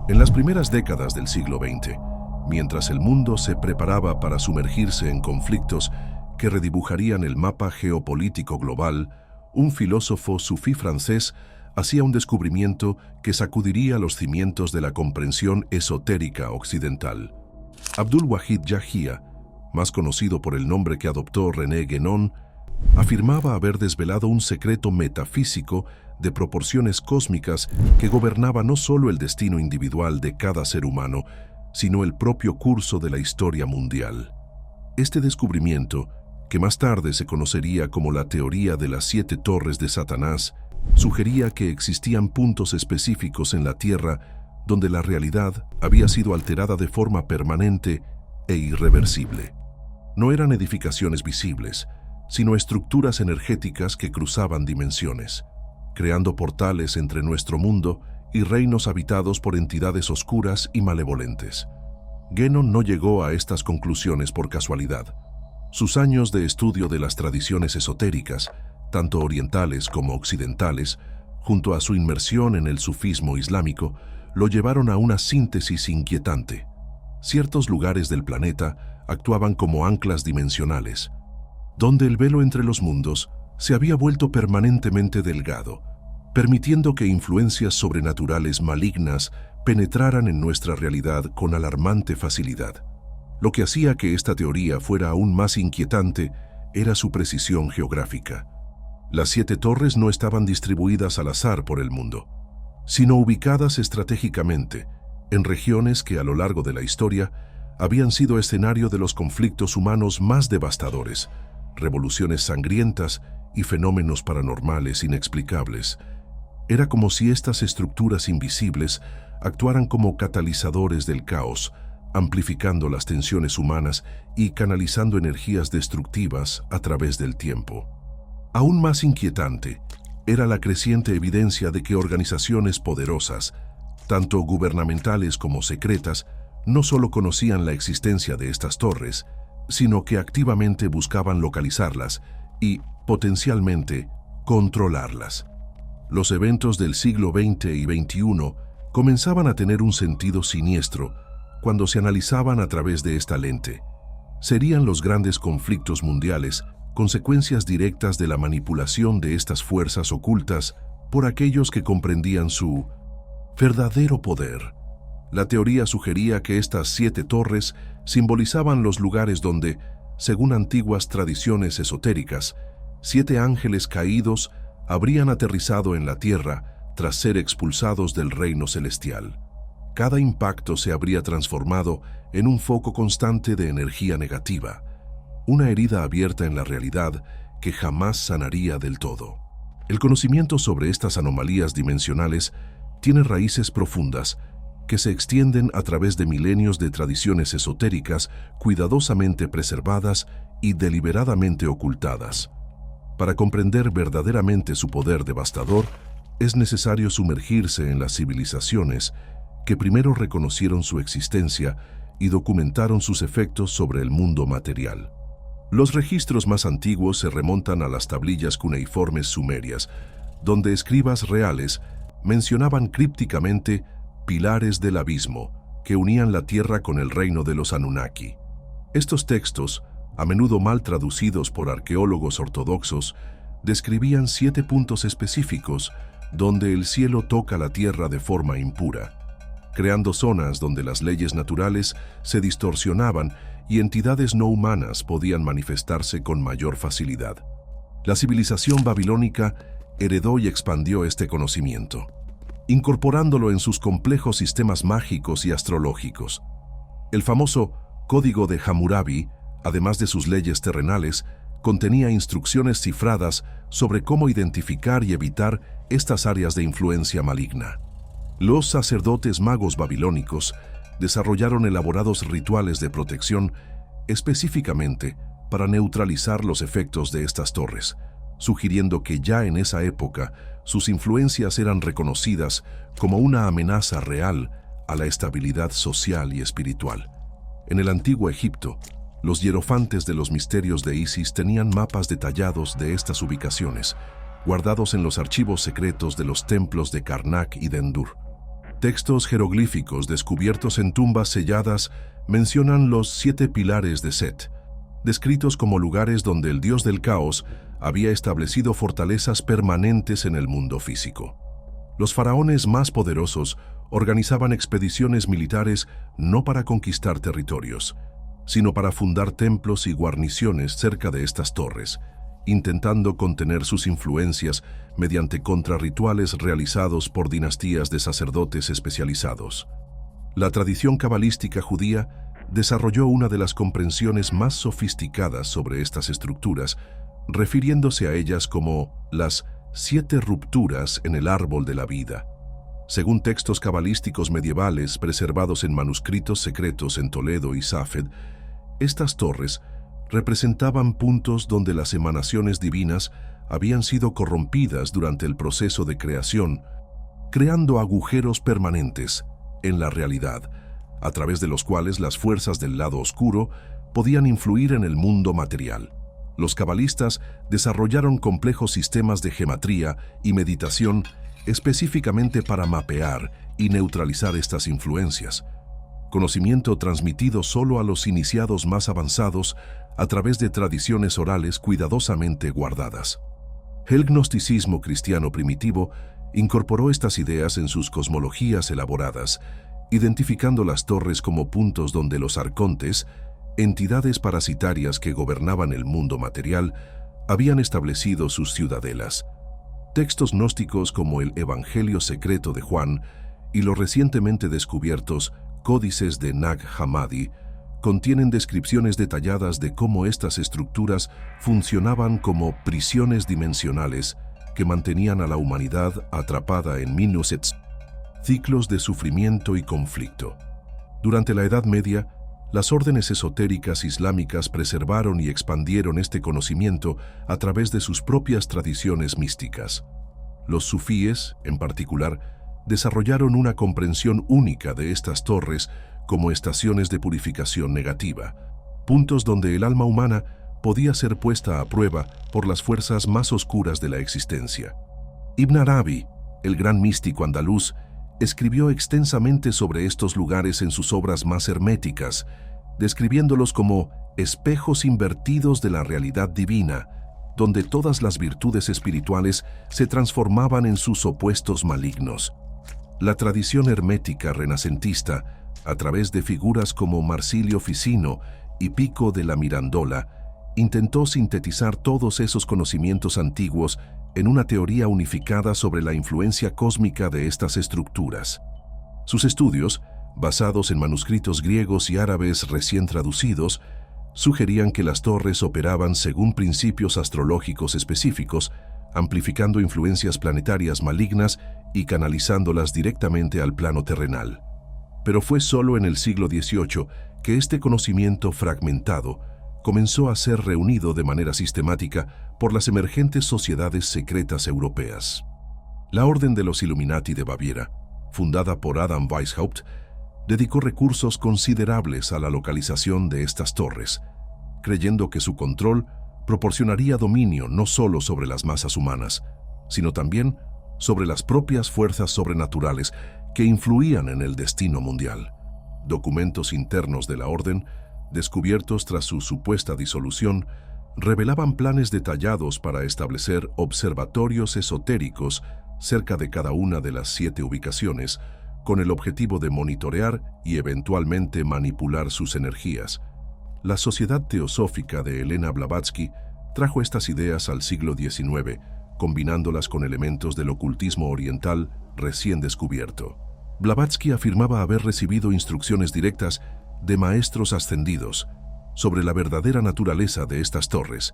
En las primeras décadas del siglo XX, mientras el mundo se preparaba para sumergirse en conflictos que redibujarían el mapa geopolítico global, un filósofo sufí francés hacía un descubrimiento que sacudiría los cimientos de la comprensión esotérica occidental. Abdul-Wahid Yahya, más conocido por el nombre que adoptó René Guénon, afirmaba haber desvelado un secreto metafísico de proporciones cósmicas que gobernaba no solo el destino individual de cada ser humano, sino el propio curso de la historia mundial. Este descubrimiento, que más tarde se conocería como la teoría de las 7 torres de Satanás, sugería que existían puntos específicos en la Tierra donde la realidad había sido alterada de forma permanente e irreversible. No eran edificaciones visibles, sino estructuras energéticas que cruzaban dimensiones, creando portales entre nuestro mundo y reinos habitados por entidades oscuras y malevolentes. Guénon no llegó a estas conclusiones por casualidad. Sus años de estudio de las tradiciones esotéricas, tanto orientales como occidentales, junto a su inmersión en el sufismo islámico, lo llevaron a una síntesis inquietante. Ciertos lugares del planeta actuaban como anclas dimensionales, donde el velo entre los mundos se había vuelto permanentemente delgado, permitiendo que influencias sobrenaturales malignas penetraran en nuestra realidad con alarmante facilidad. Lo que hacía que esta teoría fuera aún más inquietante era su precisión geográfica. Las 7 torres no estaban distribuidas al azar por el mundo, sino ubicadas estratégicamente en regiones que a lo largo de la historia habían sido escenario de los conflictos humanos más devastadores, revoluciones sangrientas y fenómenos paranormales inexplicables. Era como si estas estructuras invisibles actuaran como catalizadores del caos, amplificando las tensiones humanas y canalizando energías destructivas a través del tiempo. Aún más inquietante era la creciente evidencia de que organizaciones poderosas, tanto gubernamentales como secretas, no solo conocían la existencia de estas torres, sino que activamente buscaban localizarlas y, potencialmente, controlarlas. Los eventos del siglo XX y XXI comenzaban a tener un sentido siniestro cuando se analizaban a través de esta lente. Serían los grandes conflictos mundiales consecuencias directas de la manipulación de estas fuerzas ocultas por aquellos que comprendían su verdadero poder. La teoría sugería que estas 7 torres simbolizaban los lugares donde, según antiguas tradiciones esotéricas, 7 ángeles caídos habrían aterrizado en la tierra tras ser expulsados del reino celestial. Cada impacto se habría transformado en un foco constante de energía negativa, una herida abierta en la realidad que jamás sanaría del todo. El conocimiento sobre estas anomalías dimensionales tiene raíces profundas que se extienden a través de milenios de tradiciones esotéricas cuidadosamente preservadas y deliberadamente ocultadas. Para comprender verdaderamente su poder devastador, es necesario sumergirse en las civilizaciones que primero reconocieron su existencia y documentaron sus efectos sobre el mundo material. Los registros más antiguos se remontan a las tablillas cuneiformes sumerias, donde escribas reales mencionaban crípticamente pilares del abismo que unían la tierra con el reino de los Anunnaki. Estos textos, a menudo mal traducidos por arqueólogos ortodoxos, describían 7 puntos específicos donde el cielo toca la tierra de forma impura, creando zonas donde las leyes naturales se distorsionaban y entidades no humanas podían manifestarse con mayor facilidad. La civilización babilónica heredó y expandió este conocimiento, incorporándolo en sus complejos sistemas mágicos y astrológicos. El famoso Código de Hammurabi, además de sus leyes terrenales, contenía instrucciones cifradas sobre cómo identificar y evitar estas áreas de influencia maligna. Los sacerdotes magos babilónicos desarrollaron elaborados rituales de protección específicamente para neutralizar los efectos de estas torres, sugiriendo que ya en esa época sus influencias eran reconocidas como una amenaza real a la estabilidad social y espiritual. En el antiguo Egipto, los hierofantes de los misterios de Isis tenían mapas detallados de estas ubicaciones, guardados en los archivos secretos de los templos de Karnak y de Endur. Textos jeroglíficos descubiertos en tumbas selladas mencionan los 7 pilares de Set, descritos como lugares donde el dios del caos había establecido fortalezas permanentes en el mundo físico. Los faraones más poderosos organizaban expediciones militares no para conquistar territorios, sino para fundar templos y guarniciones cerca de estas torres, intentando contener sus influencias mediante contrarrituales realizados por dinastías de sacerdotes especializados. La tradición cabalística judía desarrolló una de las comprensiones más sofisticadas sobre estas estructuras, refiriéndose a ellas como las 7 rupturas en el árbol de la vida. Según textos cabalísticos medievales preservados en manuscritos secretos en Toledo y Safed, estas torres representaban puntos donde las emanaciones divinas habían sido corrompidas durante el proceso de creación, creando agujeros permanentes en la realidad, a través de los cuales las fuerzas del lado oscuro podían influir en el mundo material. Los cabalistas desarrollaron complejos sistemas de gematría y meditación específicamente para mapear y neutralizar estas influencias, conocimiento transmitido solo a los iniciados más avanzados a través de tradiciones orales cuidadosamente guardadas. El gnosticismo cristiano primitivo incorporó estas ideas en sus cosmologías elaboradas, identificando las torres como puntos donde los arcontes, entidades parasitarias que gobernaban el mundo material, habían establecido sus ciudadelas. Textos gnósticos como el Evangelio secreto de Juan y los recientemente descubiertos Códices de Nag Hammadi contienen descripciones detalladas de cómo estas estructuras funcionaban como prisiones dimensionales que mantenían a la humanidad atrapada en minusets, ciclos de sufrimiento y conflicto. Durante la Edad Media, las órdenes esotéricas islámicas preservaron y expandieron este conocimiento a través de sus propias tradiciones místicas. Los sufíes, en particular, desarrollaron una comprensión única de estas torres como estaciones de purificación negativa, puntos donde el alma humana podía ser puesta a prueba por las fuerzas más oscuras de la existencia. Ibn Arabi, el gran místico andaluz, escribió extensamente sobre estos lugares en sus obras más herméticas, describiéndolos como espejos invertidos de la realidad divina, donde todas las virtudes espirituales se transformaban en sus opuestos malignos. La tradición hermética renacentista, a través de figuras como Marsilio Ficino y Pico de la Mirandola, intentó sintetizar todos esos conocimientos antiguos en una teoría unificada sobre la influencia cósmica de estas estructuras. Sus estudios, basados en manuscritos griegos y árabes recién traducidos, sugerían que las torres operaban según principios astrológicos específicos, amplificando influencias planetarias malignas y canalizándolas directamente al plano terrenal. Pero fue solo en el siglo XVIII que este conocimiento fragmentado comenzó a ser reunido de manera sistemática por las emergentes sociedades secretas europeas. La Orden de los Illuminati de Baviera, fundada por Adam Weishaupt, dedicó recursos considerables a la localización de estas torres, creyendo que su control proporcionaría dominio no solo sobre las masas humanas, sino también sobre las propias fuerzas sobrenaturales que influían en el destino mundial. Documentos internos de la orden, descubiertos tras su supuesta disolución, revelaban planes detallados para establecer observatorios esotéricos cerca de cada una de las 7 ubicaciones, con el objetivo de monitorear y eventualmente manipular sus energías. La Sociedad Teosófica de Elena Blavatsky trajo estas ideas al siglo XIX, combinándolas con elementos del ocultismo oriental recién descubierto. Blavatsky afirmaba haber recibido instrucciones directas de maestros ascendidos sobre la verdadera naturaleza de estas torres,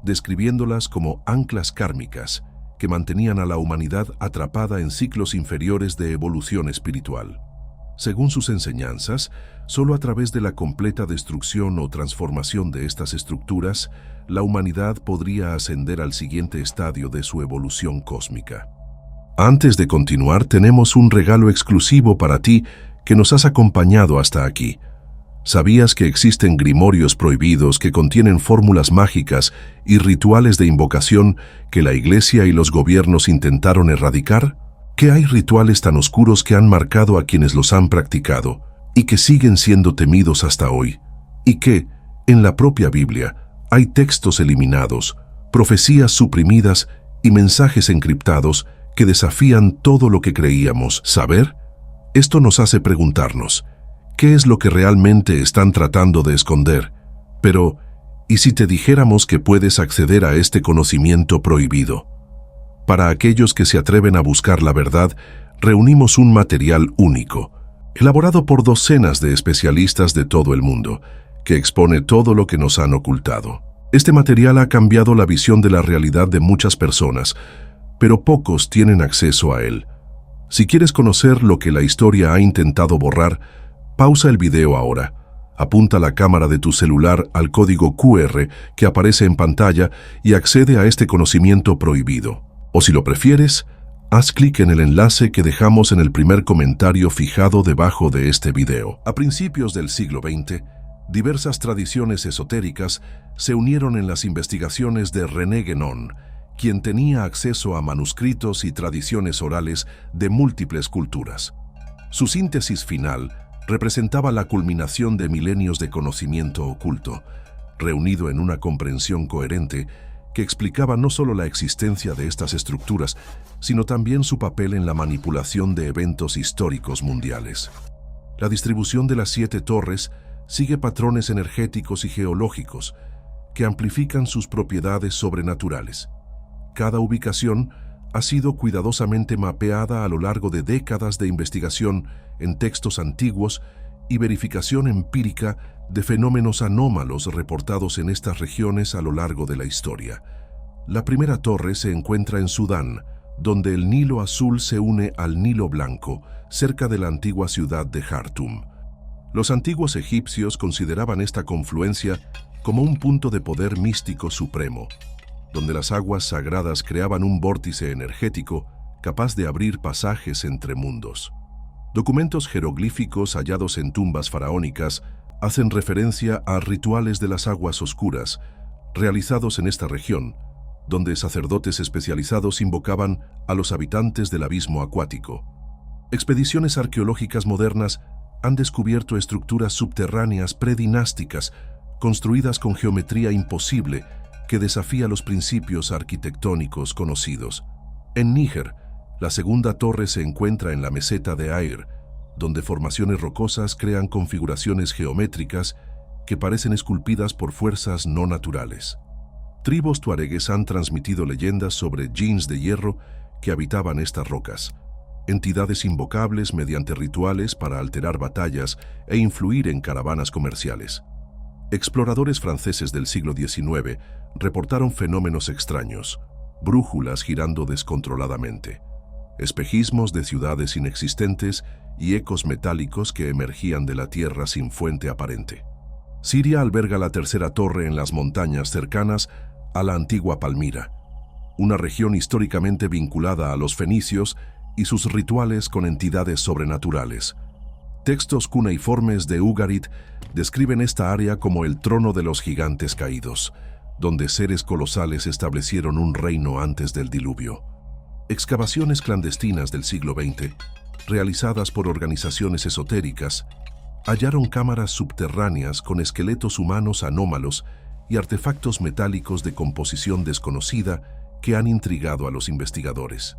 describiéndolas como anclas kármicas que mantenían a la humanidad atrapada en ciclos inferiores de evolución espiritual. Según sus enseñanzas, solo a través de la completa destrucción o transformación de estas estructuras, la humanidad podría ascender al siguiente estadio de su evolución cósmica. Antes de continuar, tenemos un regalo exclusivo para ti que nos has acompañado hasta aquí. ¿Sabías que existen grimorios prohibidos que contienen fórmulas mágicas y rituales de invocación que la Iglesia y los gobiernos intentaron erradicar? Que hay rituales tan oscuros que han marcado a quienes los han practicado y que siguen siendo temidos hasta hoy, y que, en la propia Biblia, hay textos eliminados, profecías suprimidas y mensajes encriptados que desafían todo lo que creíamos saber. Esto nos hace preguntarnos, ¿qué es lo que realmente están tratando de esconder? Pero, ¿y si te dijéramos que puedes acceder a este conocimiento prohibido? Para aquellos que se atreven a buscar la verdad, reunimos un material único, elaborado por docenas de especialistas de todo el mundo, que expone todo lo que nos han ocultado. Este material ha cambiado la visión de la realidad de muchas personas, pero pocos tienen acceso a él. Si quieres conocer lo que la historia ha intentado borrar, pausa el video ahora. Apunta la cámara de tu celular al código QR que aparece en pantalla y accede a este conocimiento prohibido. O si lo prefieres, haz clic en el enlace que dejamos en el primer comentario fijado debajo de este video. A principios del siglo XX, diversas tradiciones esotéricas se unieron en las investigaciones de René Guénon, quien tenía acceso a manuscritos y tradiciones orales de múltiples culturas. Su síntesis final representaba la culminación de milenios de conocimiento oculto, reunido en una comprensión coherente que explicaba no solo la existencia de estas estructuras, sino también su papel en la manipulación de eventos históricos mundiales. La distribución de las 7 torres sigue patrones energéticos y geológicos que amplifican sus propiedades sobrenaturales. Cada ubicación ha sido cuidadosamente mapeada a lo largo de décadas de investigación en textos antiguos y verificación empírica de fenómenos anómalos reportados en estas regiones a lo largo de la historia. La primera torre se encuentra en Sudán, donde el Nilo Azul se une al Nilo Blanco, cerca de la antigua ciudad de Jartum. Los antiguos egipcios consideraban esta confluencia como un punto de poder místico supremo, donde las aguas sagradas creaban un vórtice energético capaz de abrir pasajes entre mundos. Documentos jeroglíficos hallados en tumbas faraónicas hacen referencia a rituales de las aguas oscuras, realizados en esta región, donde sacerdotes especializados invocaban a los habitantes del abismo acuático. Expediciones arqueológicas modernas han descubierto estructuras subterráneas predinásticas, construidas con geometría imposible, que desafía los principios arquitectónicos conocidos. En Níger, la segunda torre se encuentra en la meseta de Air, donde formaciones rocosas crean configuraciones geométricas que parecen esculpidas por fuerzas no naturales. Tribus tuaregues han transmitido leyendas sobre jinns de hierro que habitaban estas rocas, entidades invocables mediante rituales para alterar batallas e influir en caravanas comerciales. Exploradores franceses del siglo XIX reportaron fenómenos extraños, brújulas girando descontroladamente, espejismos de ciudades inexistentes y ecos metálicos que emergían de la tierra sin fuente aparente. Siria alberga la tercera torre en las montañas cercanas a la antigua Palmira, una región históricamente vinculada a los fenicios y sus rituales con entidades sobrenaturales. Textos cuneiformes de Ugarit describen esta área como el trono de los gigantes caídos, donde seres colosales establecieron un reino antes del diluvio. Excavaciones clandestinas del siglo XX, realizadas por organizaciones esotéricas, hallaron cámaras subterráneas con esqueletos humanos anómalos y artefactos metálicos de composición desconocida que han intrigado a los investigadores.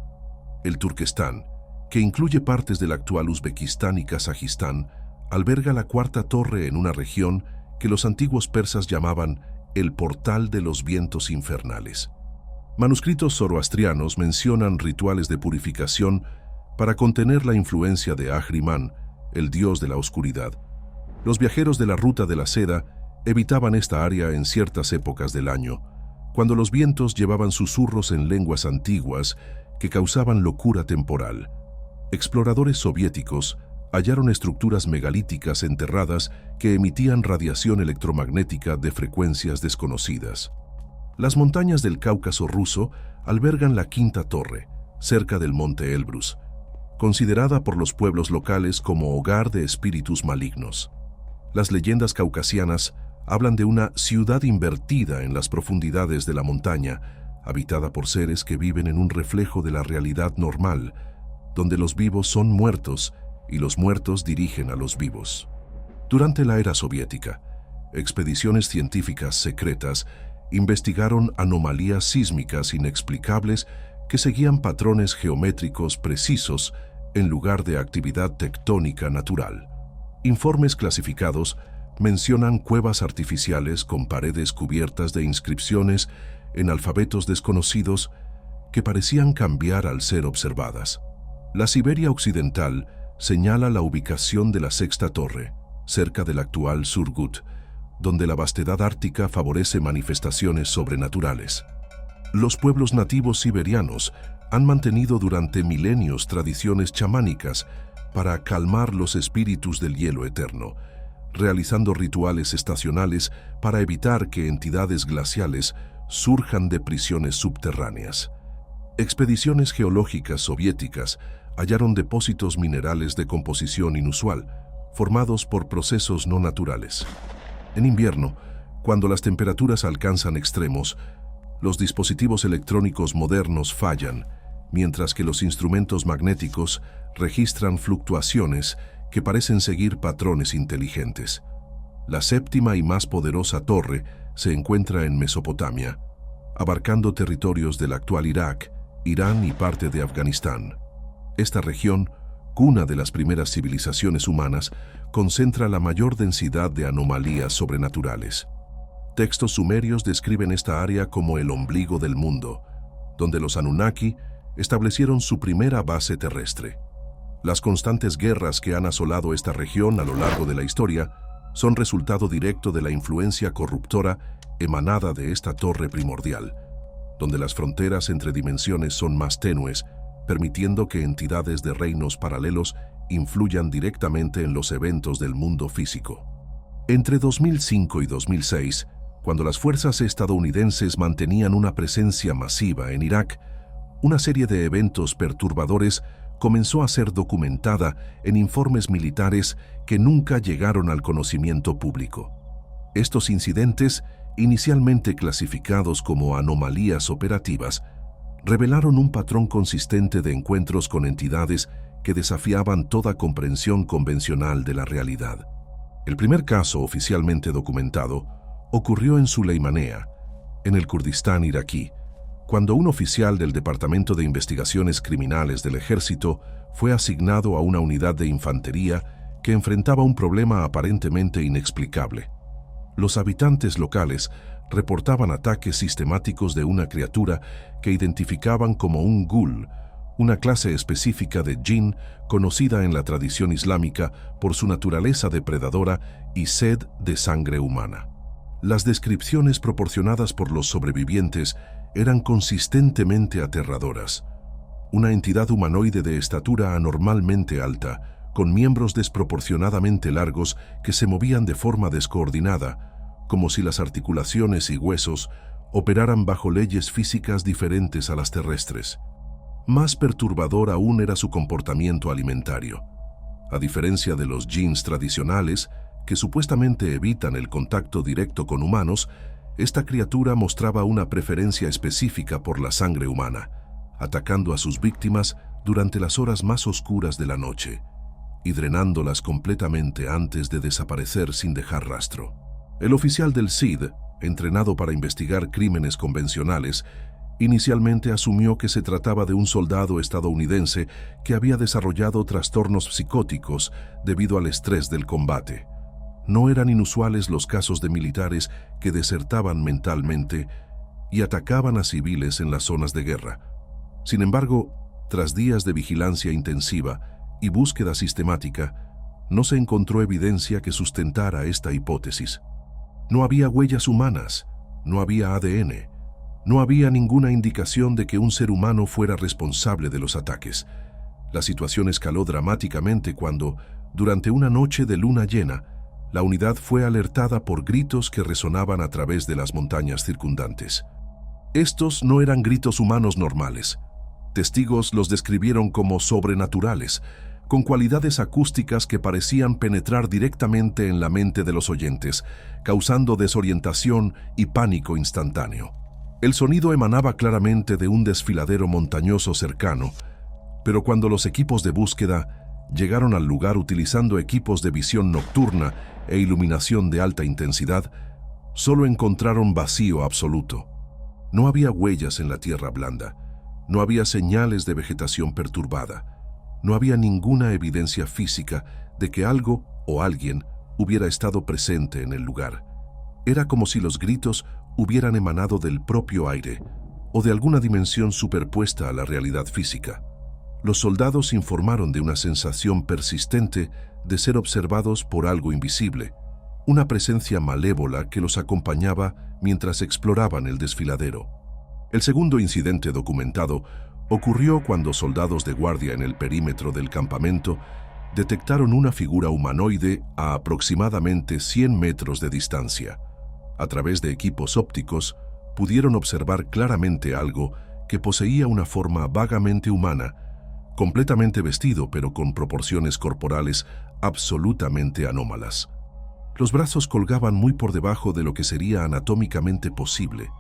El Turquestán, que incluye partes del actual Uzbekistán y Kazajistán, alberga la cuarta torre en una región que los antiguos persas llamaban el portal de los vientos infernales. Manuscritos zoroastrianos mencionan rituales de purificación para contener la influencia de Ahriman, el dios de la oscuridad. Los viajeros de la ruta de la seda evitaban esta área en ciertas épocas del año, cuando los vientos llevaban susurros en lenguas antiguas que causaban locura temporal. Exploradores soviéticos hallaron estructuras megalíticas enterradas que emitían radiación electromagnética de frecuencias desconocidas. Las montañas del Cáucaso ruso albergan la quinta torre, cerca del monte Elbrus, considerada por los pueblos locales como hogar de espíritus malignos. Las leyendas caucasianas hablan de una ciudad invertida en las profundidades de la montaña, habitada por seres que viven en un reflejo de la realidad normal, donde los vivos son muertos y los muertos dirigen a los vivos. Durante la era soviética, expediciones científicas secretas investigaron anomalías sísmicas inexplicables que seguían patrones geométricos precisos en lugar de actividad tectónica natural. Informes clasificados mencionan cuevas artificiales con paredes cubiertas de inscripciones en alfabetos desconocidos que parecían cambiar al ser observadas. La Siberia Occidental señala la ubicación de la Sexta Torre, cerca del actual Surgut, donde la vastedad ártica favorece manifestaciones sobrenaturales. Los pueblos nativos siberianos han mantenido durante milenios tradiciones chamánicas para calmar los espíritus del hielo eterno, realizando rituales estacionales para evitar que entidades glaciales surjan de prisiones subterráneas. Expediciones geológicas soviéticas hallaron depósitos minerales de composición inusual, formados por procesos no naturales. En invierno, cuando las temperaturas alcanzan extremos, los dispositivos electrónicos modernos fallan, mientras que los instrumentos magnéticos registran fluctuaciones que parecen seguir patrones inteligentes. La séptima y más poderosa torre se encuentra en Mesopotamia, abarcando territorios del actual Irak, Irán y parte de Afganistán. Esta región, cuna de las primeras civilizaciones humanas, concentra la mayor densidad de anomalías sobrenaturales. Textos sumerios describen esta área como el ombligo del mundo, donde los Anunnaki establecieron su primera base terrestre. Las constantes guerras que han asolado esta región a lo largo de la historia son resultado directo de la influencia corruptora emanada de esta torre primordial, donde las fronteras entre dimensiones son más tenues, permitiendo que entidades de reinos paralelos influyan directamente en los eventos del mundo físico. Entre 2005 y 2006, cuando las fuerzas estadounidenses mantenían una presencia masiva en Irak, una serie de eventos perturbadores comenzó a ser documentada en informes militares que nunca llegaron al conocimiento público. Estos incidentes, inicialmente clasificados como anomalías operativas, revelaron un patrón consistente de encuentros con entidades que desafiaban toda comprensión convencional de la realidad. El primer caso oficialmente documentado ocurrió en Suleimanea, en el Kurdistán iraquí, cuando un oficial del Departamento de Investigaciones Criminales del Ejército fue asignado a una unidad de infantería que enfrentaba un problema aparentemente inexplicable. Los habitantes locales reportaban ataques sistemáticos de una criatura que identificaban como un ghul, una clase específica de jinn conocida en la tradición islámica por su naturaleza depredadora y sed de sangre humana. Las descripciones proporcionadas por los sobrevivientes eran consistentemente aterradoras. Una entidad humanoide de estatura anormalmente alta, con miembros desproporcionadamente largos que se movían de forma descoordinada, como si las articulaciones y huesos operaran bajo leyes físicas diferentes a las terrestres. Más perturbador aún era su comportamiento alimentario. A diferencia de los jinns tradicionales, que supuestamente evitan el contacto directo con humanos, esta criatura mostraba una preferencia específica por la sangre humana, atacando a sus víctimas durante las horas más oscuras de la noche y drenándolas completamente antes de desaparecer sin dejar rastro. El oficial del SID, entrenado para investigar crímenes convencionales, inicialmente asumió que se trataba de un soldado estadounidense que había desarrollado trastornos psicóticos debido al estrés del combate. No eran inusuales los casos de militares que desertaban mentalmente y atacaban a civiles en las zonas de guerra. Sin embargo, tras días de vigilancia intensiva y búsqueda sistemática, no se encontró evidencia que sustentara esta hipótesis. No había huellas humanas, no había ADN, no había ninguna indicación de que un ser humano fuera responsable de los ataques. La situación escaló dramáticamente cuando, durante una noche de luna llena, la unidad fue alertada por gritos que resonaban a través de las montañas circundantes. Estos no eran gritos humanos normales. Testigos los describieron como sobrenaturales, con cualidades acústicas que parecían penetrar directamente en la mente de los oyentes, causando desorientación y pánico instantáneo. El sonido emanaba claramente de un desfiladero montañoso cercano, Pero cuando los equipos de búsqueda llegaron al lugar utilizando equipos de visión nocturna e iluminación de alta intensidad, solo encontraron vacío absoluto. No había huellas en la tierra blanda, no había señales de vegetación perturbada, no había ninguna evidencia física de que algo o alguien hubiera estado presente en el lugar. Era como si los gritos hubieran emanado del propio aire o de alguna dimensión superpuesta a la realidad física. Los soldados informaron de una sensación persistente de ser observados por algo invisible, una presencia malévola que los acompañaba mientras exploraban el desfiladero. El segundo incidente documentado ocurrió cuando soldados de guardia en el perímetro del campamento detectaron una figura humanoide a aproximadamente 100 metros de distancia. A través de equipos ópticos, pudieron observar claramente algo que poseía una forma vagamente humana, completamente vestido pero con proporciones corporales absolutamente anómalas. Los brazos colgaban muy por debajo de lo que sería anatómicamente posible.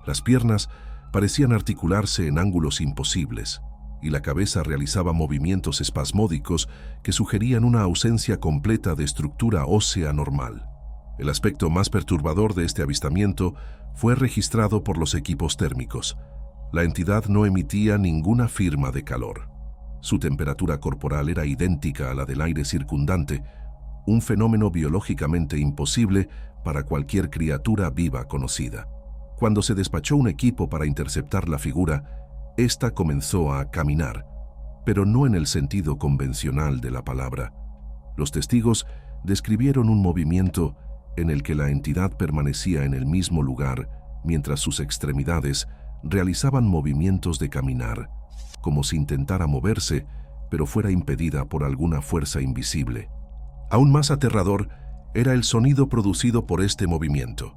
Las piernas parecían articularse en ángulos imposibles, y la cabeza realizaba movimientos espasmódicos que sugerían una ausencia completa de estructura ósea normal. El aspecto más perturbador de este avistamiento fue registrado por los equipos térmicos. La entidad no emitía ninguna firma de calor. Su temperatura corporal era idéntica a la del aire circundante, un fenómeno biológicamente imposible para cualquier criatura viva conocida. Cuando se despachó un equipo para interceptar la figura, ésta comenzó a caminar, pero no en el sentido convencional de la palabra. Los testigos describieron un movimiento en el que la entidad permanecía en el mismo lugar mientras sus extremidades realizaban movimientos de caminar, como si intentara moverse, pero fuera impedida por alguna fuerza invisible. Aún más aterrador era el sonido producido por este movimiento,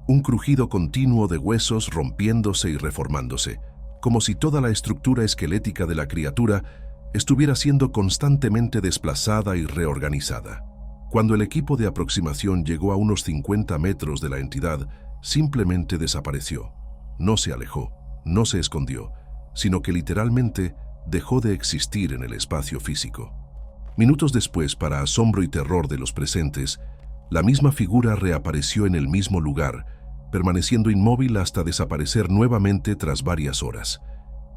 un crujido continuo de huesos rompiéndose y reformándose, como si toda la estructura esquelética de la criatura estuviera siendo constantemente desplazada y reorganizada. Cuando el equipo de aproximación llegó a unos 50 metros de la entidad, simplemente desapareció. No se alejó, no se escondió, sino que literalmente dejó de existir en el espacio físico. Minutos después, para asombro y terror de los presentes, la misma figura reapareció en el mismo lugar, permaneciendo inmóvil hasta desaparecer nuevamente tras varias horas.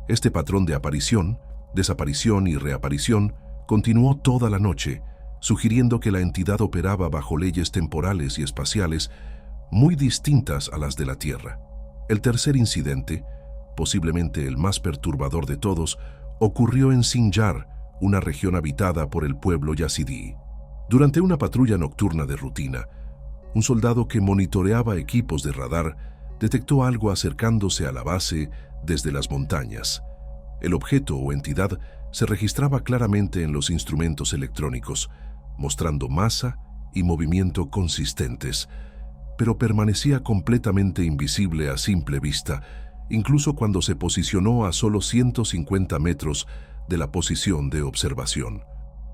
Este patrón de aparición, desaparición y reaparición continuó toda la noche, sugiriendo que la entidad operaba bajo leyes temporales y espaciales muy distintas a las de la Tierra. El tercer incidente, posiblemente el más perturbador de todos, ocurrió en Sinjar, una región habitada por el pueblo yazidí. Durante una patrulla nocturna de rutina, un soldado que monitoreaba equipos de radar detectó algo acercándose a la base desde las montañas. El objeto o entidad se registraba claramente en los instrumentos electrónicos, mostrando masa y movimiento consistentes, pero permanecía completamente invisible a simple vista, incluso cuando se posicionó a solo 150 metros de la posición de observación.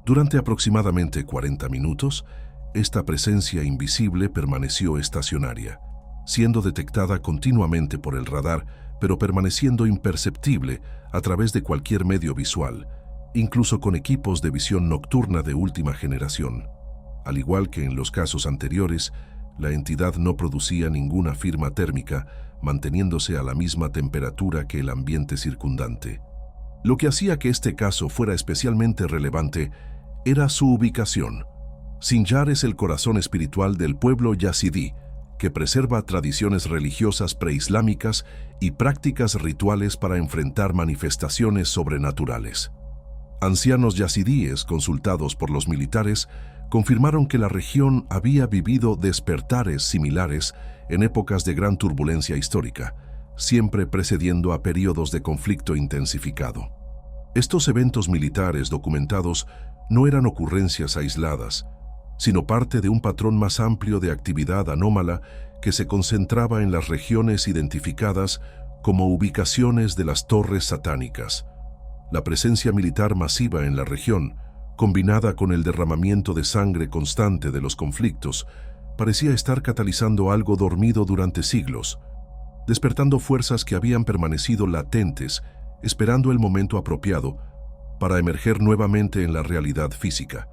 Durante aproximadamente 40 minutos, esta presencia invisible permaneció estacionaria, siendo detectada continuamente por el radar, pero permaneciendo imperceptible a través de cualquier medio visual, incluso con equipos de visión nocturna de última generación. Al igual que en los casos anteriores, la entidad no producía ninguna firma térmica, manteniéndose a la misma temperatura que el ambiente circundante. Lo que hacía que este caso fuera especialmente relevante era su ubicación. Sinjar es el corazón espiritual del pueblo yazidí, que preserva tradiciones religiosas preislámicas y prácticas rituales para enfrentar manifestaciones sobrenaturales. Ancianos yazidíes consultados por los militares confirmaron que la región había vivido despertares similares en épocas de gran turbulencia histórica, siempre precediendo a periodos de conflicto intensificado. Estos eventos militares documentados no eran ocurrencias aisladas, sino parte de un patrón más amplio de actividad anómala que se concentraba en las regiones identificadas como ubicaciones de las torres satánicas. La presencia militar masiva en la región, combinada con el derramamiento de sangre constante de los conflictos, parecía estar catalizando algo dormido durante siglos, despertando fuerzas que habían permanecido latentes, esperando el momento apropiado para emerger nuevamente en la realidad física.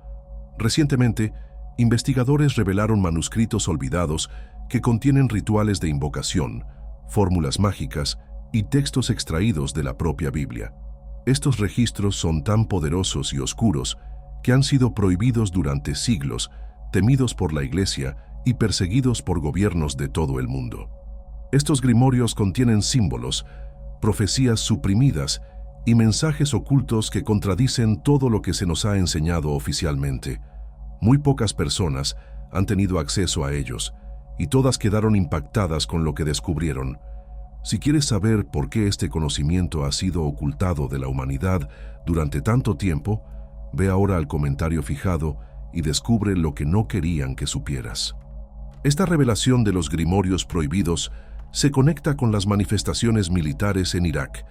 Recientemente, investigadores revelaron manuscritos olvidados que contienen rituales de invocación, fórmulas mágicas y textos extraídos de la propia Biblia. Estos registros son tan poderosos y oscuros que han sido prohibidos durante siglos, temidos por la Iglesia y perseguidos por gobiernos de todo el mundo. Estos grimorios contienen símbolos, profecías suprimidas y mensajes ocultos que contradicen todo lo que se nos ha enseñado oficialmente. Muy pocas personas han tenido acceso a ellos, y todas quedaron impactadas con lo que descubrieron. Si quieres saber por qué este conocimiento ha sido ocultado de la humanidad durante tanto tiempo, ve ahora al comentario fijado y descubre lo que no querían que supieras. Esta revelación de los grimorios prohibidos se conecta con las manifestaciones militares en Irak,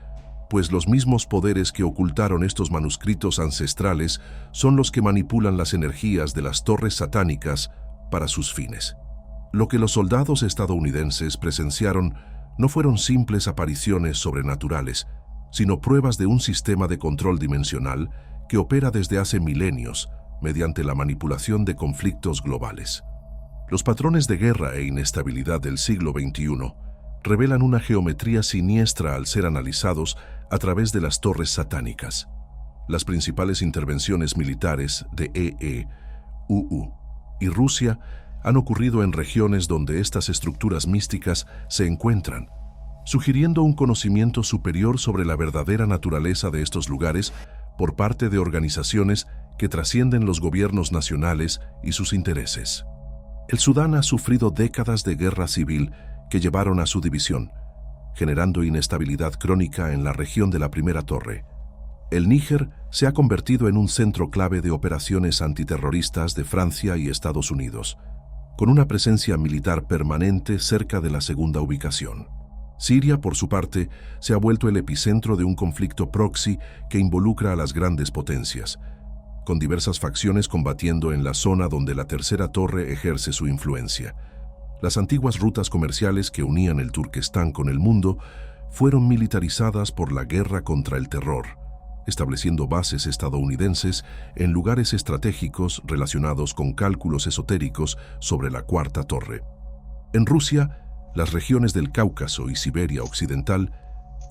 pues los mismos poderes que ocultaron estos manuscritos ancestrales son los que manipulan las energías de las torres satánicas para sus fines. Lo que los soldados estadounidenses presenciaron no fueron simples apariciones sobrenaturales, sino pruebas de un sistema de control dimensional que opera desde hace milenios mediante la manipulación de conflictos globales. Los patrones de guerra e inestabilidad del siglo XXI revelan una geometría siniestra al ser analizados a través de las torres satánicas. Las principales intervenciones militares de EU y Rusia han ocurrido en regiones donde estas estructuras místicas se encuentran, sugiriendo un conocimiento superior sobre la verdadera naturaleza de estos lugares por parte de organizaciones que trascienden los gobiernos nacionales y sus intereses. El Sudán ha sufrido décadas de guerra civil que llevaron a su división, generando inestabilidad crónica en la región de la Primera Torre. El Níger se ha convertido en un centro clave de operaciones antiterroristas de Francia y Estados Unidos, con una presencia militar permanente cerca de la segunda ubicación. Siria, por su parte, se ha vuelto el epicentro de un conflicto proxy que involucra a las grandes potencias, con diversas facciones combatiendo en la zona donde la Tercera Torre ejerce su influencia. Las antiguas rutas comerciales que unían el Turquestán con el mundo fueron militarizadas por la guerra contra el terror, estableciendo bases estadounidenses en lugares estratégicos relacionados con cálculos esotéricos sobre la Cuarta Torre. En Rusia, las regiones del Cáucaso y Siberia Occidental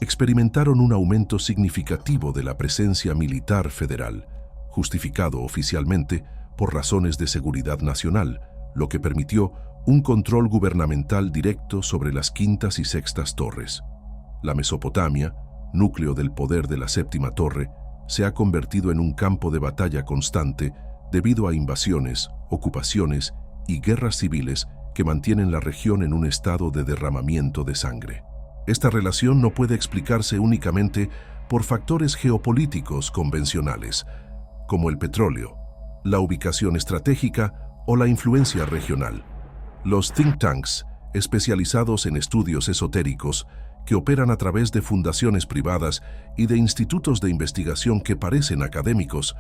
experimentaron un aumento significativo de la presencia militar federal, justificado oficialmente por razones de seguridad nacional, lo que permitió un control gubernamental directo sobre las quintas y sextas torres. La Mesopotamia, núcleo del poder de la Séptima Torre, se ha convertido en un campo de batalla constante debido a invasiones, ocupaciones y guerras civiles que mantienen la región en un estado de derramamiento de sangre. Esta relación no puede explicarse únicamente por factores geopolíticos convencionales, como el petróleo, la ubicación estratégica o la influencia regional. Los think tanks, especializados en estudios esotéricos, que operan a través de fundaciones privadas y de institutos de investigación que parecen académicos,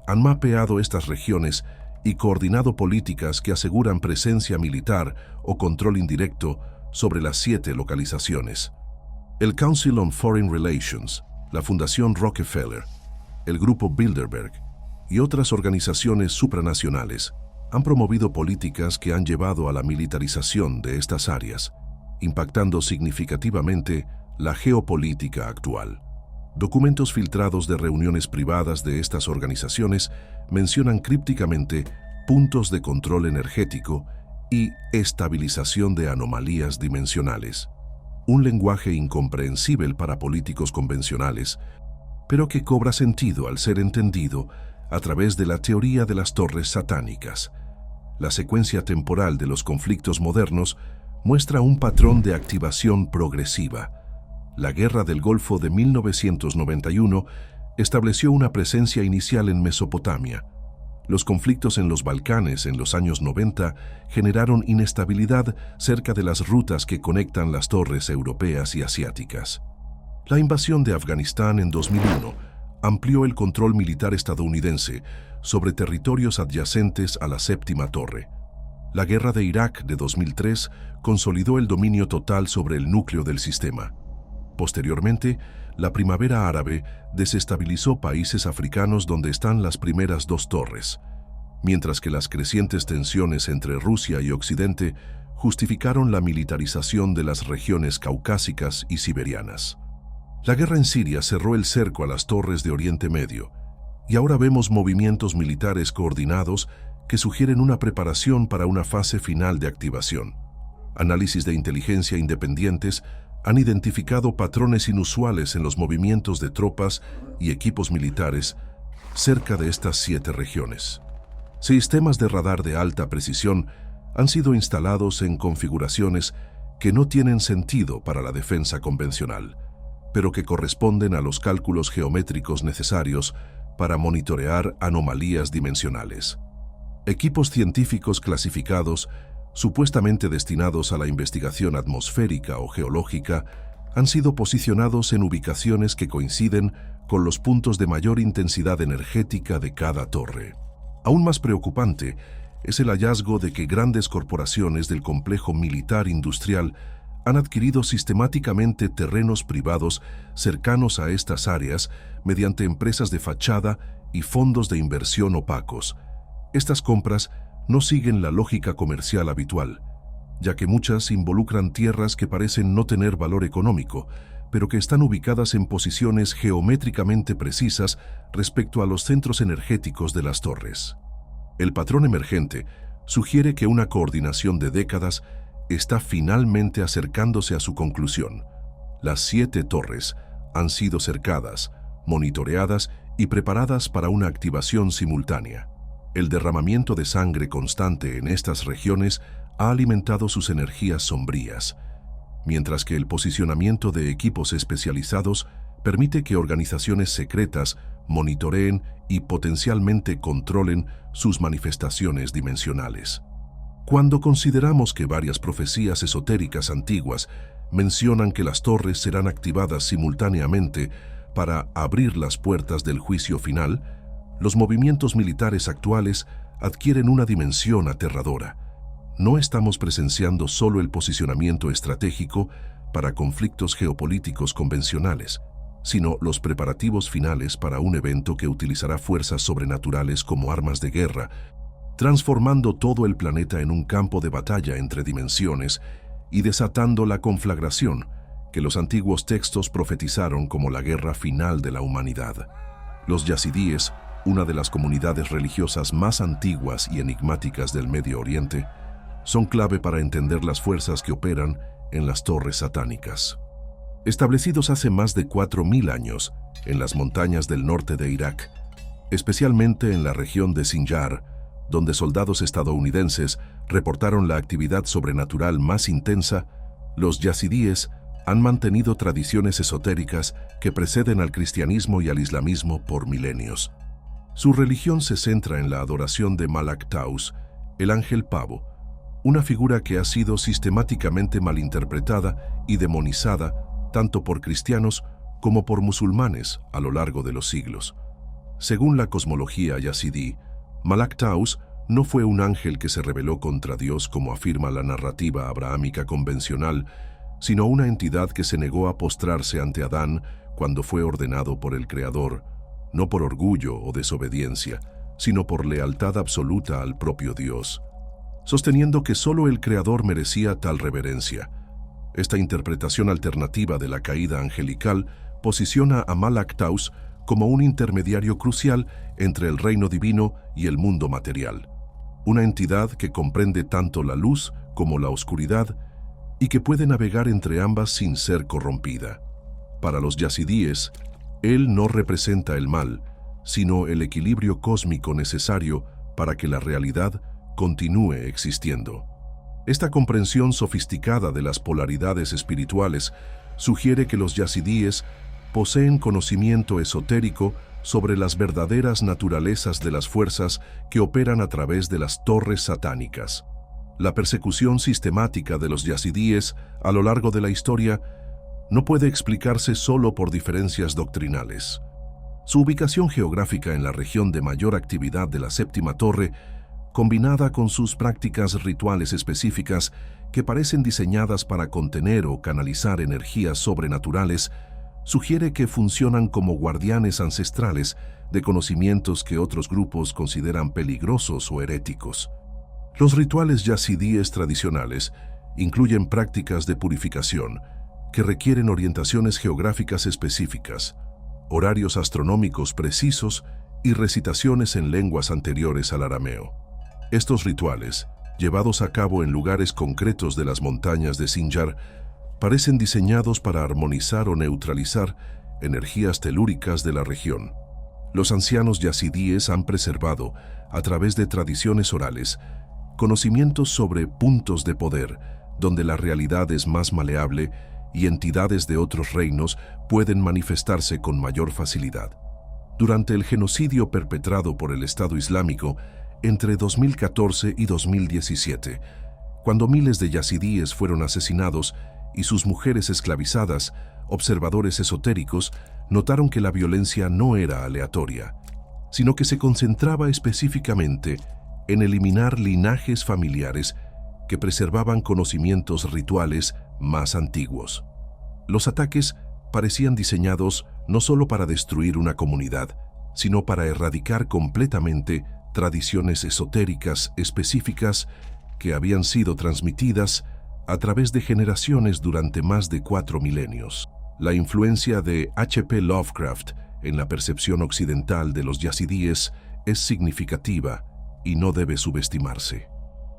han mapeado estas regiones y coordinado políticas que aseguran presencia militar o control indirecto sobre las 7 localizaciones. El Council on Foreign Relations, la Fundación Rockefeller, el Grupo Bilderberg y otras organizaciones supranacionales han promovido políticas que han llevado a la militarización de estas áreas, impactando significativamente la geopolítica actual. Documentos filtrados de reuniones privadas de estas organizaciones mencionan crípticamente puntos de control energético y estabilización de anomalías dimensionales. Un lenguaje incomprensible para políticos convencionales, pero que cobra sentido al ser entendido a través de la teoría de las torres satánicas. La secuencia temporal de los conflictos modernos muestra un patrón de activación progresiva. La Guerra del Golfo de 1991 estableció una presencia inicial en Mesopotamia. Los conflictos en los Balcanes en los años 90 generaron inestabilidad cerca de las rutas que conectan las torres europeas y asiáticas. La invasión de Afganistán en 2001 amplió el control militar estadounidense sobre territorios adyacentes a la Séptima Torre. La Guerra de Irak de 2003 consolidó el dominio total sobre el núcleo del sistema. Posteriormente, la primavera árabe desestabilizó países africanos donde están las primeras dos torres, mientras que las crecientes tensiones entre Rusia y Occidente justificaron la militarización de las regiones caucásicas y siberianas. La guerra en Siria cerró el cerco a las torres de Oriente Medio, y ahora vemos movimientos militares coordinados que sugieren una preparación para una fase final de activación. Análisis de inteligencia independientes han identificado patrones inusuales en los movimientos de tropas y equipos militares cerca de estas 7 regiones. Sistemas de radar de alta precisión han sido instalados en configuraciones que no tienen sentido para la defensa convencional, pero que corresponden a los cálculos geométricos necesarios para monitorear anomalías dimensionales. Equipos científicos clasificados, supuestamente destinados a la investigación atmosférica o geológica, han sido posicionados en ubicaciones que coinciden con los puntos de mayor intensidad energética de cada torre. Aún más preocupante es el hallazgo de que grandes corporaciones del complejo militar industrial han adquirido sistemáticamente terrenos privados cercanos a estas áreas mediante empresas de fachada y fondos de inversión opacos. Estas compras no siguen la lógica comercial habitual, ya que muchas involucran tierras que parecen no tener valor económico, pero que están ubicadas en posiciones geométricamente precisas respecto a los centros energéticos de las torres. El patrón emergente sugiere que una coordinación de décadas está finalmente acercándose a su conclusión. Las 7 torres han sido cercadas, monitoreadas y preparadas para una activación simultánea. El derramamiento de sangre constante en estas regiones ha alimentado sus energías sombrías, mientras que el posicionamiento de equipos especializados permite que organizaciones secretas monitoreen y potencialmente controlen sus manifestaciones dimensionales. Cuando consideramos que varias profecías esotéricas antiguas mencionan que las torres serán activadas simultáneamente para abrir las puertas del juicio final, los movimientos militares actuales adquieren una dimensión aterradora. No estamos presenciando solo el posicionamiento estratégico para conflictos geopolíticos convencionales, sino los preparativos finales para un evento que utilizará fuerzas sobrenaturales como armas de guerra, transformando todo el planeta en un campo de batalla entre dimensiones y desatando la conflagración que los antiguos textos profetizaron como la guerra final de la humanidad. Los yazidíes, una de las comunidades religiosas más antiguas y enigmáticas del Medio Oriente, son clave para entender las fuerzas que operan en las torres satánicas. Establecidos hace más de 4.000 años en las montañas del norte de Irak, especialmente en la región de Sinjar, donde soldados estadounidenses reportaron la actividad sobrenatural más intensa, los yazidíes han mantenido tradiciones esotéricas que preceden al cristianismo y al islamismo por milenios. Su religión se centra en la adoración de Malak Taus, el ángel pavo, una figura que ha sido sistemáticamente malinterpretada y demonizada tanto por cristianos como por musulmanes a lo largo de los siglos. Según la cosmología yazidí, Malak Taus no fue un ángel que se rebeló contra Dios como afirma la narrativa abrahámica convencional, sino una entidad que se negó a postrarse ante Adán cuando fue ordenado por el Creador, no por orgullo o desobediencia, sino por lealtad absoluta al propio Dios, sosteniendo que solo el Creador merecía tal reverencia. Esta interpretación alternativa de la caída angelical posiciona a Malak Taus como un intermediario crucial entre el reino divino y el mundo material, una entidad que comprende tanto la luz como la oscuridad y que puede navegar entre ambas sin ser corrompida. Para los yazidíes, él no representa el mal, sino el equilibrio cósmico necesario para que la realidad continúe existiendo. Esta comprensión sofisticada de las polaridades espirituales sugiere que los yazidíes poseen conocimiento esotérico sobre las verdaderas naturalezas de las fuerzas que operan a través de las torres satánicas. La persecución sistemática de los yazidíes a lo largo de la historia no puede explicarse solo por diferencias doctrinales. Su ubicación geográfica en la región de mayor actividad de la séptima torre, combinada con sus prácticas rituales específicas que parecen diseñadas para contener o canalizar energías sobrenaturales, sugiere que funcionan como guardianes ancestrales de conocimientos que otros grupos consideran peligrosos o heréticos. Los rituales yazidíes tradicionales incluyen prácticas de purificación que requieren orientaciones geográficas específicas, horarios astronómicos precisos y recitaciones en lenguas anteriores al arameo. Estos rituales, llevados a cabo en lugares concretos de las montañas de Sinjar, parecen diseñados para armonizar o neutralizar energías telúricas de la región. Los ancianos yazidíes han preservado, a través de tradiciones orales, conocimientos sobre puntos de poder, donde la realidad es más maleable y entidades de otros reinos pueden manifestarse con mayor facilidad. Durante el genocidio perpetrado por el Estado Islámico entre 2014 y 2017, cuando miles de yazidíes fueron asesinados y sus mujeres esclavizadas, observadores esotéricos notaron que la violencia no era aleatoria, sino que se concentraba específicamente en eliminar linajes familiares que preservaban conocimientos rituales más antiguos. Los ataques parecían diseñados no solo para destruir una comunidad, sino para erradicar completamente tradiciones esotéricas específicas que habían sido transmitidas a través de generaciones durante más de 4 milenios. La influencia de H.P. Lovecraft en la percepción occidental de los yazidíes es significativa y no debe subestimarse.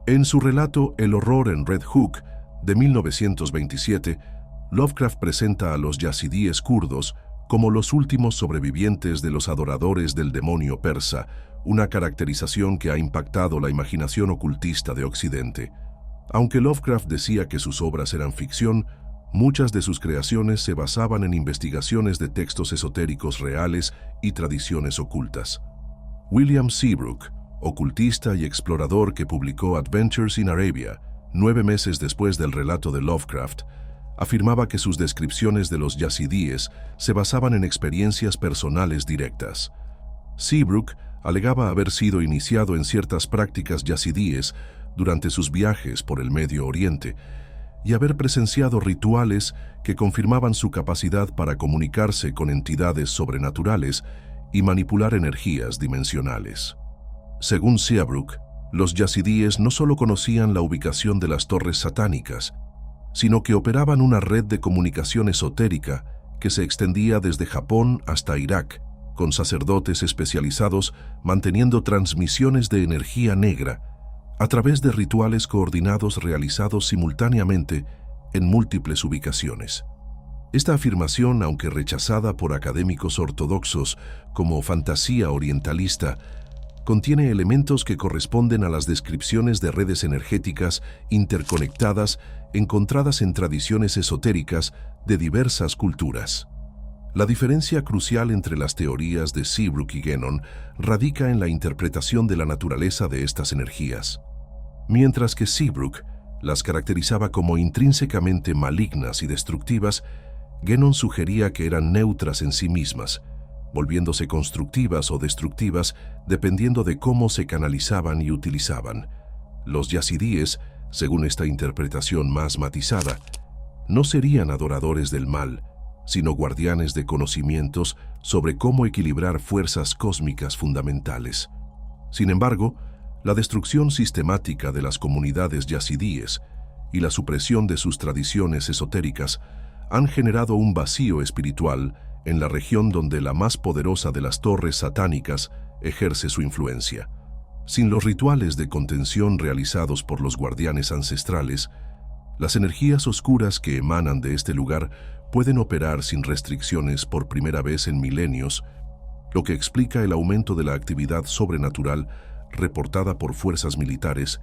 En su relato El horror en Red Hook, de 1927, Lovecraft presenta a los yazidíes kurdos como los últimos sobrevivientes de los adoradores del demonio persa, una caracterización que ha impactado la imaginación ocultista de Occidente. Aunque Lovecraft decía que sus obras eran ficción, muchas de sus creaciones se basaban en investigaciones de textos esotéricos reales y tradiciones ocultas. William Seabrook, ocultista y explorador que publicó Adventures in Arabia, 9 meses después del relato de Lovecraft, afirmaba que sus descripciones de los yazidíes se basaban en experiencias personales directas. Seabrook alegaba haber sido iniciado en ciertas prácticas yazidíes durante sus viajes por el Medio Oriente y haber presenciado rituales que confirmaban su capacidad para comunicarse con entidades sobrenaturales y manipular energías dimensionales. Según Seabrook, los yazidíes no solo conocían la ubicación de las torres satánicas, sino que operaban una red de comunicación esotérica que se extendía desde Japón hasta Irak, con sacerdotes especializados manteniendo transmisiones de energía negra a través de rituales coordinados realizados simultáneamente en múltiples ubicaciones. Esta afirmación, aunque rechazada por académicos ortodoxos como fantasía orientalista, contiene elementos que corresponden a las descripciones de redes energéticas interconectadas encontradas en tradiciones esotéricas de diversas culturas. La diferencia crucial entre las teorías de Seabrook y Gannon radica en la interpretación de la naturaleza de estas energías. Mientras que Seabrook las caracterizaba como intrínsecamente malignas y destructivas, Gannon sugería que eran neutras en sí mismas, volviéndose constructivas o destructivas dependiendo de cómo se canalizaban y utilizaban. Los yazidíes, según esta interpretación más matizada, no serían adoradores del mal, sino guardianes de conocimientos sobre cómo equilibrar fuerzas cósmicas fundamentales. Sin embargo, la destrucción sistemática de las comunidades yazidíes y la supresión de sus tradiciones esotéricas han generado un vacío espiritual en la región donde la más poderosa de las torres satánicas ejerce su influencia. Sin los rituales de contención realizados por los guardianes ancestrales, las energías oscuras que emanan de este lugar pueden operar sin restricciones por primera vez en milenios, lo que explica el aumento de la actividad sobrenatural reportada por fuerzas militares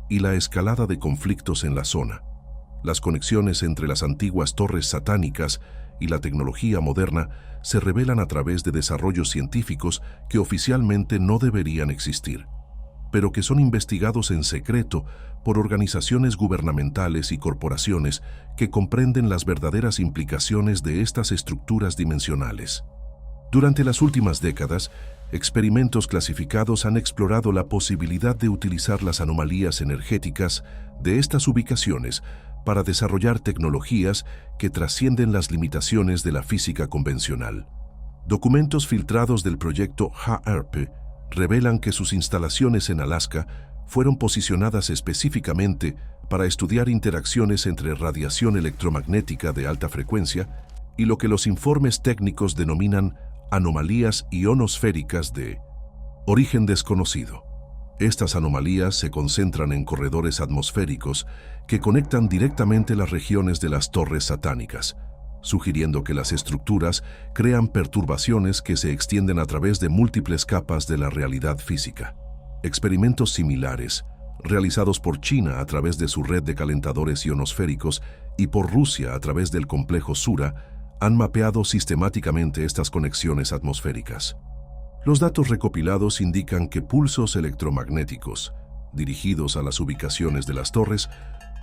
y la escalada de conflictos en la zona. Las conexiones entre las antiguas torres satánicas y la tecnología moderna se revelan a través de desarrollos científicos que oficialmente no deberían existir, pero que son investigados en secreto por organizaciones gubernamentales y corporaciones que comprenden las verdaderas implicaciones de estas estructuras dimensionales. Durante las últimas décadas, experimentos clasificados han explorado la posibilidad de utilizar las anomalías energéticas de estas ubicaciones para desarrollar tecnologías que trascienden las limitaciones de la física convencional. Documentos filtrados del proyecto HAARP revelan que sus instalaciones en Alaska fueron posicionadas específicamente para estudiar interacciones entre radiación electromagnética de alta frecuencia y lo que los informes técnicos denominan anomalías ionosféricas de origen desconocido. Estas anomalías se concentran en corredores atmosféricos que conectan directamente las regiones de las torres satánicas, sugiriendo que las estructuras crean perturbaciones que se extienden a través de múltiples capas de la realidad física. Experimentos similares, realizados por China a través de su red de calentadores ionosféricos y por Rusia a través del complejo Sura, han mapeado sistemáticamente estas conexiones atmosféricas. Los datos recopilados indican que pulsos electromagnéticos, dirigidos a las ubicaciones de las torres,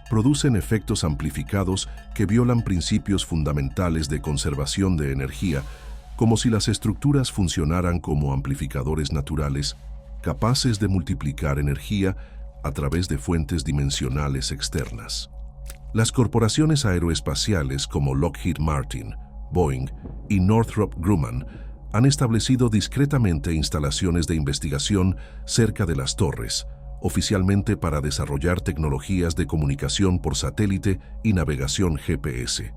producen efectos amplificados que violan principios fundamentales de conservación de energía, como si las estructuras funcionaran como amplificadores naturales, capaces de multiplicar energía a través de fuentes dimensionales externas. Las corporaciones aeroespaciales como Lockheed Martin, Boeing y Northrop Grumman han establecido discretamente instalaciones de investigación cerca de las torres, oficialmente para desarrollar tecnologías de comunicación por satélite y navegación GPS.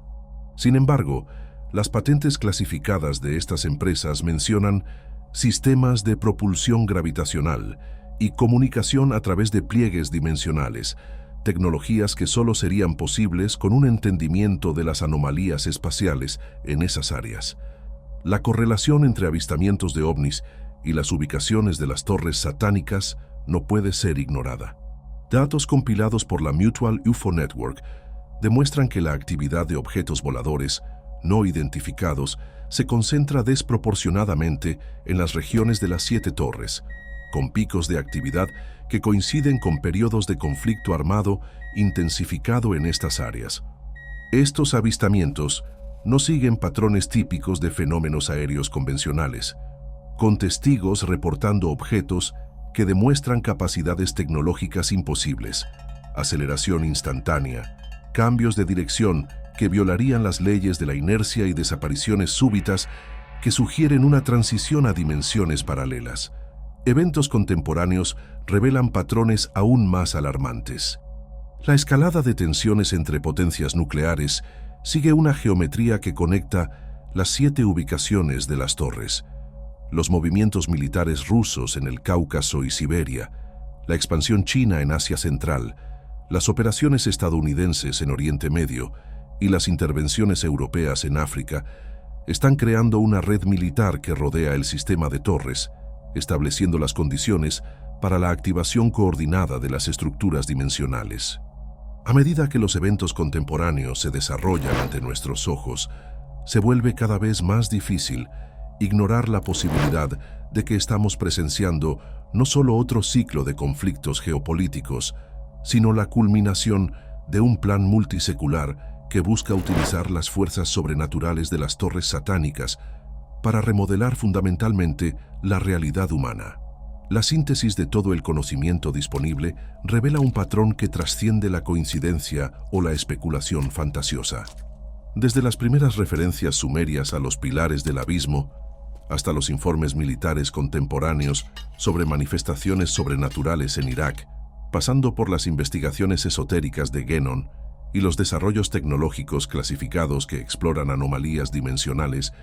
Sin embargo, las patentes clasificadas de estas empresas mencionan sistemas de propulsión gravitacional y comunicación a través de pliegues dimensionales, tecnologías que solo serían posibles con un entendimiento de las anomalías espaciales en esas áreas. La correlación entre avistamientos de ovnis y las ubicaciones de las torres satánicas no puede ser ignorada. Datos compilados por la Mutual UFO Network demuestran que la actividad de objetos voladores no identificados se concentra desproporcionadamente en las regiones de las 7 torres, con picos de actividad que coinciden con periodos de conflicto armado intensificado en estas áreas. Estos avistamientos no siguen patrones típicos de fenómenos aéreos convencionales, con testigos reportando objetos que demuestran capacidades tecnológicas imposibles, aceleración instantánea, cambios de dirección que violarían las leyes de la inercia y desapariciones súbitas que sugieren una transición a dimensiones paralelas. Eventos contemporáneos revelan patrones aún más alarmantes. La escalada de tensiones entre potencias nucleares sigue una geometría que conecta las 7 ubicaciones de las torres. Los movimientos militares rusos en el Cáucaso y Siberia, la expansión china en Asia Central, las operaciones estadounidenses en Oriente Medio y las intervenciones europeas en África están creando una red militar que rodea el sistema de torres, estableciendo las condiciones para la activación coordinada de las estructuras dimensionales. A medida que los eventos contemporáneos se desarrollan ante nuestros ojos, se vuelve cada vez más difícil ignorar la posibilidad de que estamos presenciando no solo otro ciclo de conflictos geopolíticos, sino la culminación de un plan multisecular que busca utilizar las fuerzas sobrenaturales de las torres satánicas para remodelar fundamentalmente la realidad humana. La síntesis de todo el conocimiento disponible revela un patrón que trasciende la coincidencia o la especulación fantasiosa. Desde las primeras referencias sumerias a los pilares del abismo, hasta los informes militares contemporáneos sobre manifestaciones sobrenaturales en Irak, pasando por las investigaciones esotéricas de Genon y los desarrollos tecnológicos clasificados que exploran anomalías dimensionales,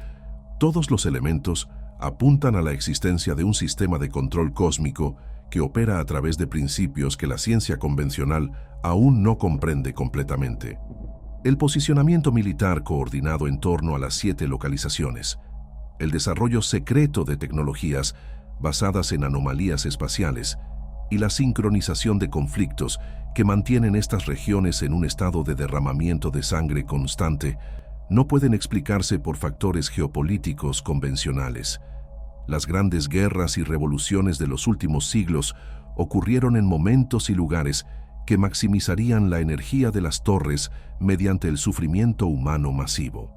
todos los elementos apuntan a la existencia de un sistema de control cósmico que opera a través de principios que la ciencia convencional aún no comprende completamente. El posicionamiento militar coordinado en torno a las 7 localizaciones, el desarrollo secreto de tecnologías basadas en anomalías espaciales y la sincronización de conflictos que mantienen estas regiones en un estado de derramamiento de sangre constante no pueden explicarse por factores geopolíticos convencionales. Las grandes guerras y revoluciones de los últimos siglos ocurrieron en momentos y lugares que maximizarían la energía de las torres mediante el sufrimiento humano masivo.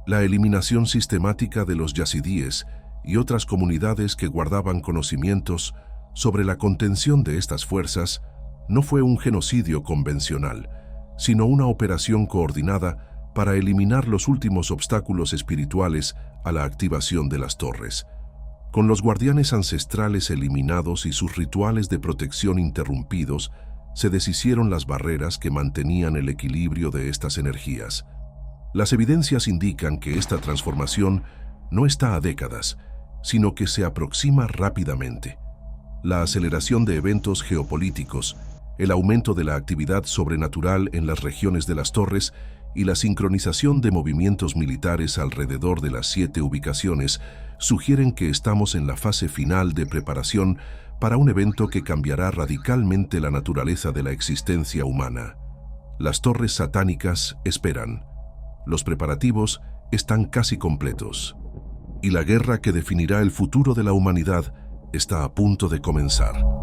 La eliminación sistemática de los yazidíes y otras comunidades que guardaban conocimientos sobre la contención de estas fuerzas no fue un genocidio convencional, sino una operación coordinada para eliminar los últimos obstáculos espirituales a la activación de las torres. Con los guardianes ancestrales eliminados y sus rituales de protección interrumpidos, se deshicieron las barreras que mantenían el equilibrio de estas energías. Las evidencias indican que esta transformación no está a décadas, sino que se aproxima rápidamente. La aceleración de eventos geopolíticos, el aumento de la actividad sobrenatural en las regiones de las torres y la sincronización de movimientos militares alrededor de las 7 ubicaciones sugieren que estamos en la fase final de preparación para un evento que cambiará radicalmente la naturaleza de la existencia humana. Las torres satánicas esperan. Los preparativos están casi completos. Y la guerra que definirá el futuro de la humanidad está a punto de comenzar.